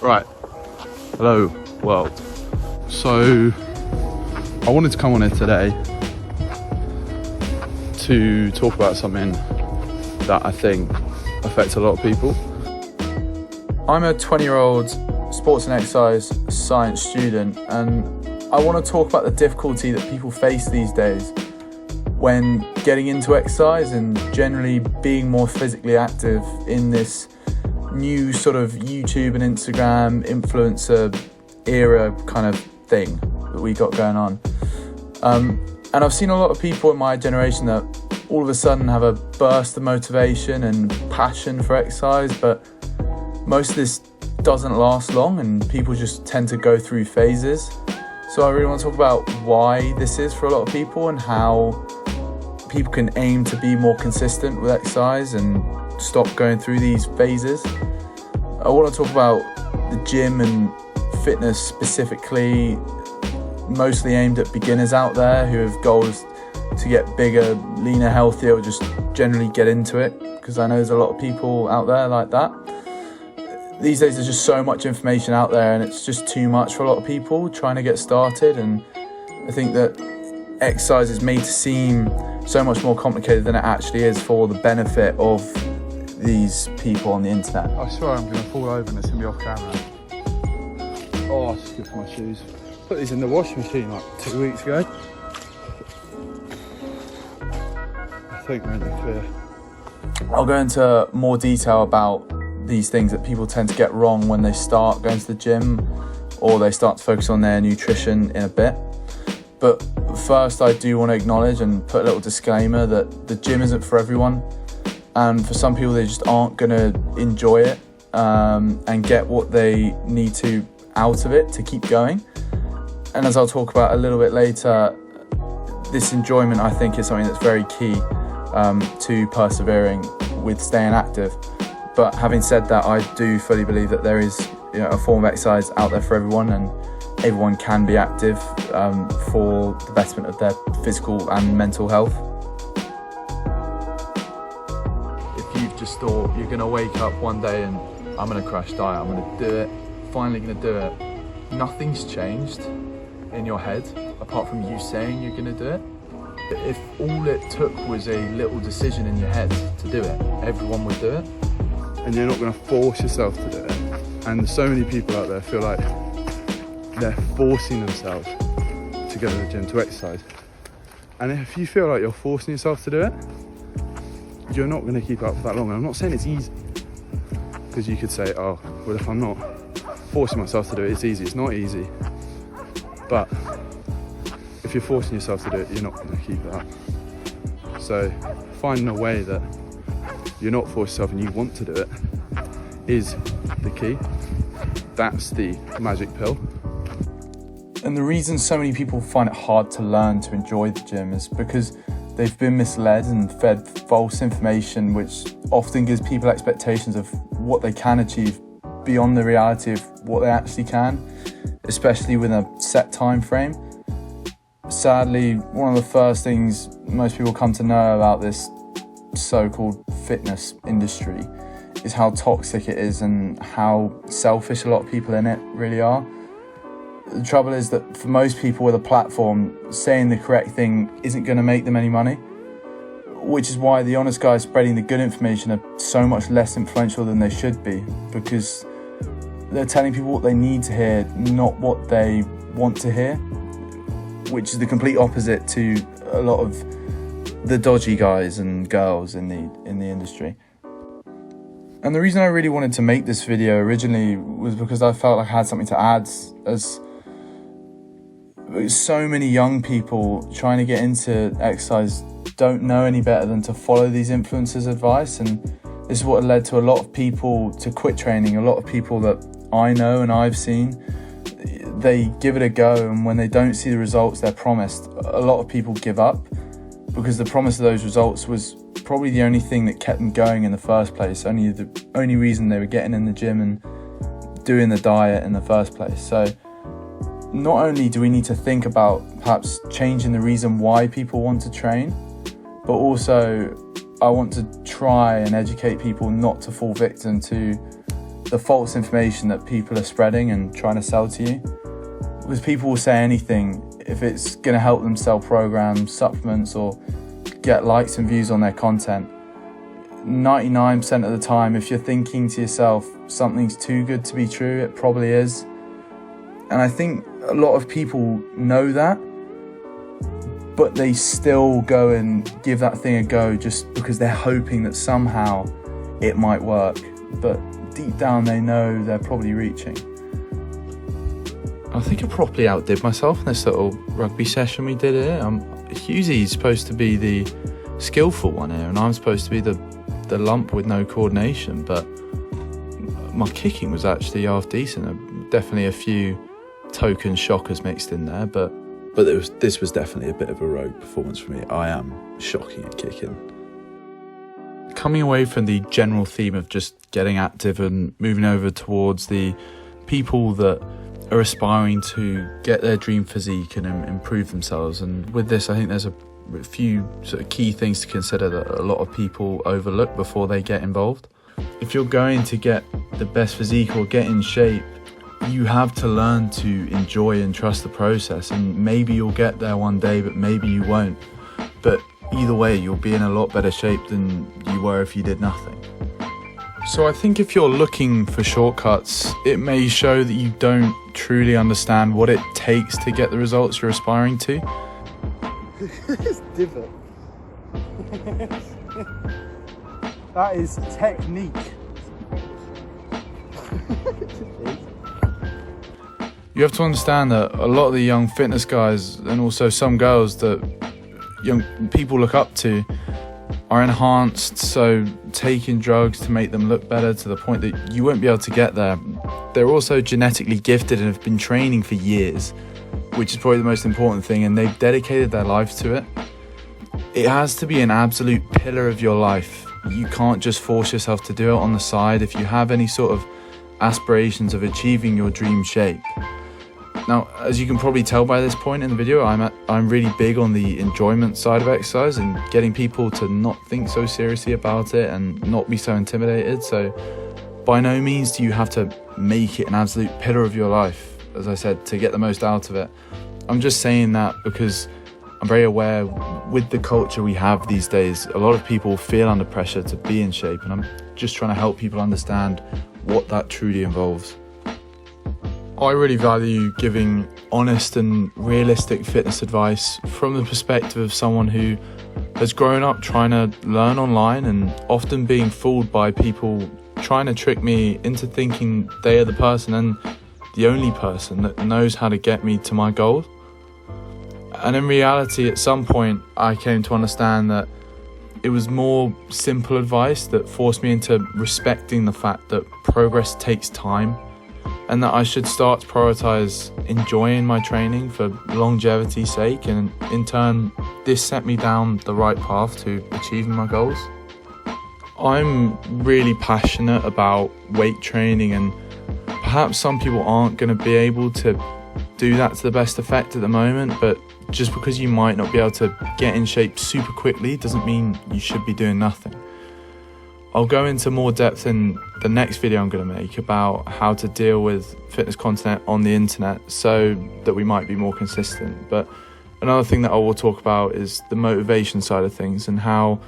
Right, hello world. So I wanted to come on here today to talk about something that I think affects a lot of people. I'm a 20-year-old sports and exercise science student, and I want to talk about the difficulty that people face these days when getting into exercise and generally being more physically active in this new sort of YouTube and Instagram influencer era kind of thing that we got going on. And I've seen a lot of people in my generation that all of a sudden have a burst of motivation and passion for exercise, but most of this doesn't last long and people just tend to go through phases. So I really want to talk about why this is for a lot of people and how people can aim to be more consistent with exercise and stop going through these phases. I want to talk about the gym and fitness specifically, mostly aimed at beginners out there who have goals to get bigger, leaner, healthier, or just generally get into it, because I know there's a lot of people out there like that. These days there's just so much information out there and it's just too much for a lot of people trying to get started, and I think that exercise is made to seem so much more complicated than it actually is for the benefit of these people on the internet. I swear I'm going to fall over and it's going to be off camera. Oh, that's good for my shoes. Put these in the washing machine like 2 weeks ago. I think we're in the clear. I'll go into more detail about these things that people tend to get wrong when they start going to the gym or they start to focus on their nutrition in a bit. But first, I do want to acknowledge and put a little disclaimer that the gym isn't for everyone. And for some people, they just aren't going to enjoy it and get what they need to out of it to keep going. And as I'll talk about a little bit later, this enjoyment, I think, is something that's very key to persevering with staying active. But having said that, I do fully believe that there is, a form of exercise out there for everyone, and everyone can be active for the betterment of their physical and mental health. If you've just thought you're going to wake up one day and I'm going to crash diet, I'm going to do it, finally going to do it, nothing's changed in your head apart from you saying you're going to do it. If all it took was a little decision in your head to do it, everyone would do it. And you're not going to force yourself to do it. And so many people out there feel like they're forcing themselves to go to the gym to exercise. And if you feel like you're forcing yourself to do it, you're not going to keep up for that long. And I'm not saying it's easy, because you could say, oh, well, if I'm not forcing myself to do it, it's easy. It's not easy. But if you're forcing yourself to do it, you're not going to keep it up. So finding a way that you're not forcing yourself and you want to do it is the key. That's the magic pill. And the reason so many people find it hard to learn to enjoy the gym is because they've been misled and fed false information, which often gives people expectations of what they can achieve beyond the reality of what they actually can, especially within a set time frame. Sadly, one of the first things most people come to know about this so-called fitness industry is how toxic it is and how selfish a lot of people in it really are. The trouble is that for most people with a platform, saying the correct thing isn't going to make them any money, which is why the honest guys spreading the good information are so much less influential than they should be, because they're telling people what they need to hear, not what they want to hear, which is the complete opposite to a lot of the dodgy guys and girls in the industry. And the reason I really wanted to make this video originally was because I felt like I had something to add, as so many young people trying to get into exercise don't know any better than to follow these influencers' advice, and this is what led to a lot of people to quit training. A lot of people that I know and I've seen, they give it a go, and when they don't see the results they're promised, a lot of people give up, because the promise of those results was probably the only thing that kept them going in the first place, the only reason they were getting in the gym and doing the diet in the first place. So not only do we need to think about perhaps changing the reason why people want to train, but also I want to try and educate people not to fall victim to the false information that people are spreading and trying to sell to you. Because people will say anything if it's going to help them sell programs, supplements, or get likes and views on their content. 99% of the time, if you're thinking to yourself, something's too good to be true, it probably is. And I think a lot of people know that, but they still go and give that thing a go just because they're hoping that somehow it might work. But deep down, they know they're probably reaching. I think I properly outdid myself in this little rugby session we did here. Hughesy's supposed to be the skillful one here, and I'm supposed to be the lump with no coordination, but my kicking was actually half decent. Definitely a few token shockers mixed in there, but this was definitely a bit of a rogue performance for me. I am shocking at kicking. Coming away from the general theme of just getting active and moving over towards the people that are aspiring to get their dream physique and improve themselves. And with this, I think there's a few sort of key things to consider that a lot of people overlook before they get involved. If you're going to get the best physique or get in shape, you have to learn to enjoy and trust the process. And maybe you'll get there one day, but maybe you won't. But either way, you'll be in a lot better shape than you were if you did nothing. So I think if you're looking for shortcuts, it may show that you don't truly understand what it takes to get the results you're aspiring to. It's divot. That is technique. You have to understand that a lot of the young fitness guys, and also some girls that young people look up to, are enhanced, so taking drugs to make them look better to the point that you won't be able to get there. They're also genetically gifted and have been training for years, which is probably the most important thing, and they've dedicated their lives to it. It has to be an absolute pillar of your life. You can't just force yourself to do it on the side if you have any sort of aspirations of achieving your dream shape. Now, as you can probably tell by this point in the video, I'm really big on the enjoyment side of exercise and getting people to not think so seriously about it and not be so intimidated. So by no means do you have to make it an absolute pillar of your life, as I said, to get the most out of it. I'm just saying that because I'm very aware with the culture we have these days, a lot of people feel under pressure to be in shape, and I'm just trying to help people understand what that truly involves. I really value giving honest and realistic fitness advice from the perspective of someone who has grown up trying to learn online and often being fooled by people trying to trick me into thinking they are the person and the only person that knows how to get me to my goals. And in reality, at some point, I came to understand that it was more simple advice that forced me into respecting the fact that progress takes time, and that I should start to prioritise enjoying my training for longevity's sake, and in turn, this set me down the right path to achieving my goals. I'm really passionate about weight training, and perhaps some people aren't going to be able to do that to the best effect at the moment, but just because you might not be able to get in shape super quickly doesn't mean you should be doing nothing. I'll go into more depth in the next video I'm going to make about how to deal with fitness content on the internet so that we might be more consistent. But another thing that I will talk about is the motivation side of things, and how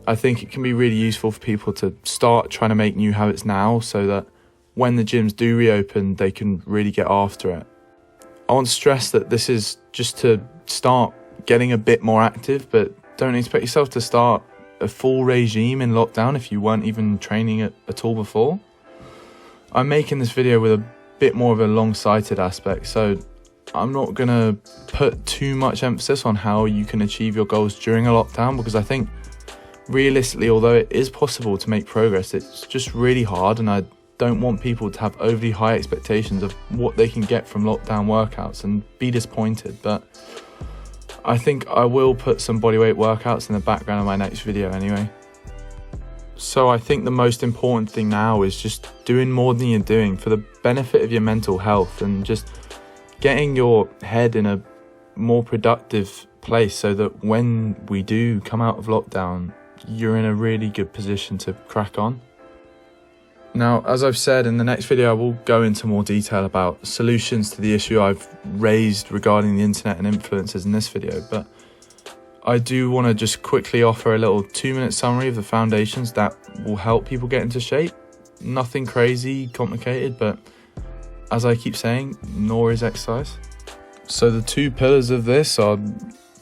I think it can be really useful for people to start trying to make new habits now so that when the gyms do reopen, they can really get after it. I want to stress that this is just to start getting a bit more active, but don't expect yourself to start a full regime in lockdown if you weren't even training at all before. I'm making this video with a bit more of a long-sighted aspect, so I'm not going to put too much emphasis on how you can achieve your goals during a lockdown, because I think realistically, although it is possible to make progress, it's just really hard, and I don't want people to have overly high expectations of what they can get from lockdown workouts and be disappointed. But I think I will put some bodyweight workouts in the background of my next video anyway. So I think the most important thing now is just doing more than you're doing for the benefit of your mental health, and just getting your head in a more productive place so that when we do come out of lockdown, you're in a really good position to crack on. Now, as I've said, in the next video I will go into more detail about solutions to the issue I've raised regarding the internet and influencers in this video, but I do want to just quickly offer a little 2-minute summary of the foundations that will help people get into shape. Nothing crazy complicated, but as I keep saying, nor is exercise. So the 2 pillars of this are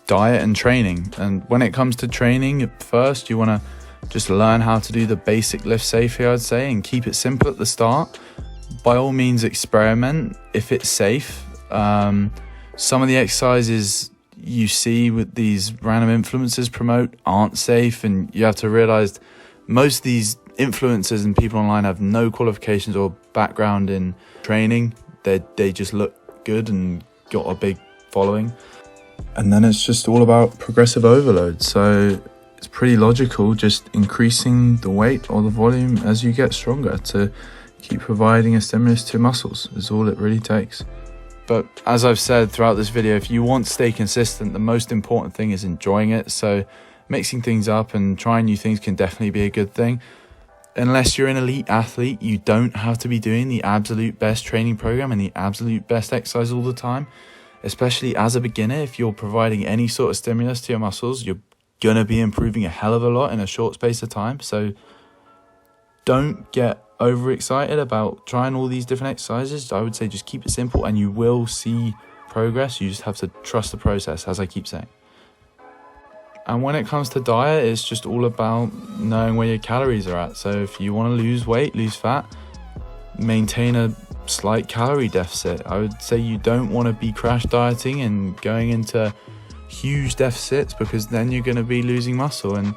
diet and training. And when it comes to training, at first you want to just learn how to do the basic lift safely, I'd say, and keep it simple at the start. By all means, experiment if it's safe. Some of the exercises you see with these random influencers promote aren't safe, and you have to realize most of these influencers and people online have no qualifications or background in training. They just look good and got a big following. And then it's just all about progressive overload. So it's pretty logical, just increasing the weight or the volume as you get stronger to keep providing a stimulus to muscles is all it really takes. But as I've said throughout this video, if you want to stay consistent, the most important thing is enjoying it. So mixing things up and trying new things can definitely be a good thing. Unless you're an elite athlete, you don't have to be doing the absolute best training program and the absolute best exercise all the time. Especially as a beginner, if you're providing any sort of stimulus to your muscles, you're going to be improving a hell of a lot in a short space of time. So don't get overexcited about trying all these different exercises. I would say just keep it simple and you will see progress. You just have to trust the process, as I keep saying. And when it comes to diet, it's just all about knowing where your calories are at. So if you want to lose weight, lose fat, maintain a slight calorie deficit. I would say you don't want to be crash dieting and going into huge deficits, because then you're going to be losing muscle, and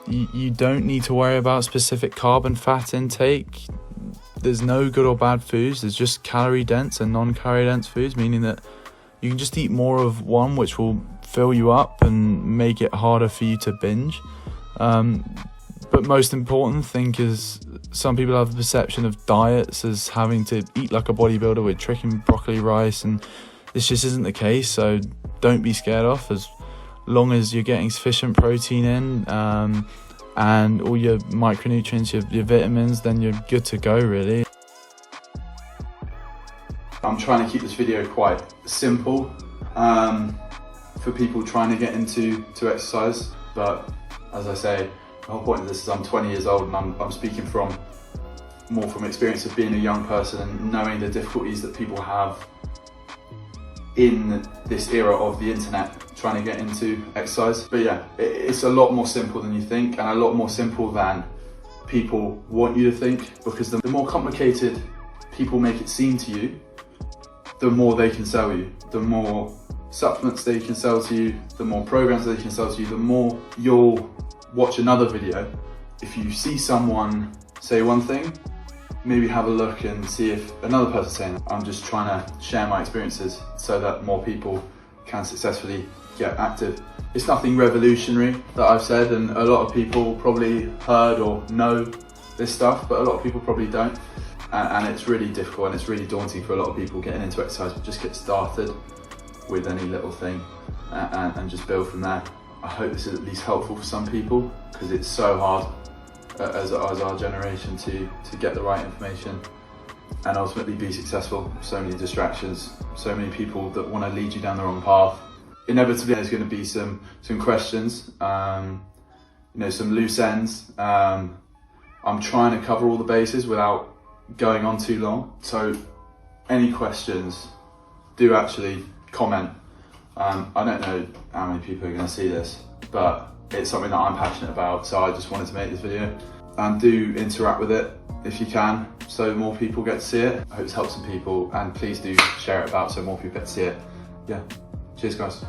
you don't need to worry about specific carb and fat intake. There's no good or bad foods. There's just calorie dense and non-calorie dense foods, meaning that you can just eat more of one, which will fill you up and make it harder for you to binge. But most important thing is, some people have the perception of diets as having to eat like a bodybuilder with chicken, broccoli, rice, and this just isn't the case. So don't be scared off, as long as you're getting sufficient protein in and all your micronutrients, your vitamins, then you're good to go, really. I'm trying to keep this video quite simple for people trying to get into exercise, but as I say, the whole point of this is I'm 20 years old and I'm speaking more from experience of being a young person and knowing the difficulties that people have in this era of the internet trying to get into exercise. But yeah, it's a lot more simple than you think, and a lot more simple than people want you to think, because the more complicated people make it seem to you, the more they can sell you. The more supplements they can sell to you, the more programs they can sell to you, the more you'll watch another video. If you see someone say one thing, maybe have a look and see if another person's saying, I'm just trying to share my experiences so that more people can successfully get active. It's nothing revolutionary that I've said, and a lot of people probably heard or know this stuff, but a lot of people probably don't. And it's really difficult and it's really daunting for a lot of people getting into exercise. But just get started with any little thing and just build from there. I hope this is at least helpful for some people, because it's so hard as our generation to get the right information and ultimately be successful. So many distractions, so many people that want to lead you down the wrong path. Inevitably there's going to be some questions, some loose ends. I'm trying to cover all the bases without going on too long, so any questions, do actually comment. I don't know how many people are going to see this, but it's something that I'm passionate about, so I just wanted to make this video. And do interact with it if you can, so more people get to see it. I hope it's helped some people, and please do share it about so more people get to see it. Yeah, cheers guys.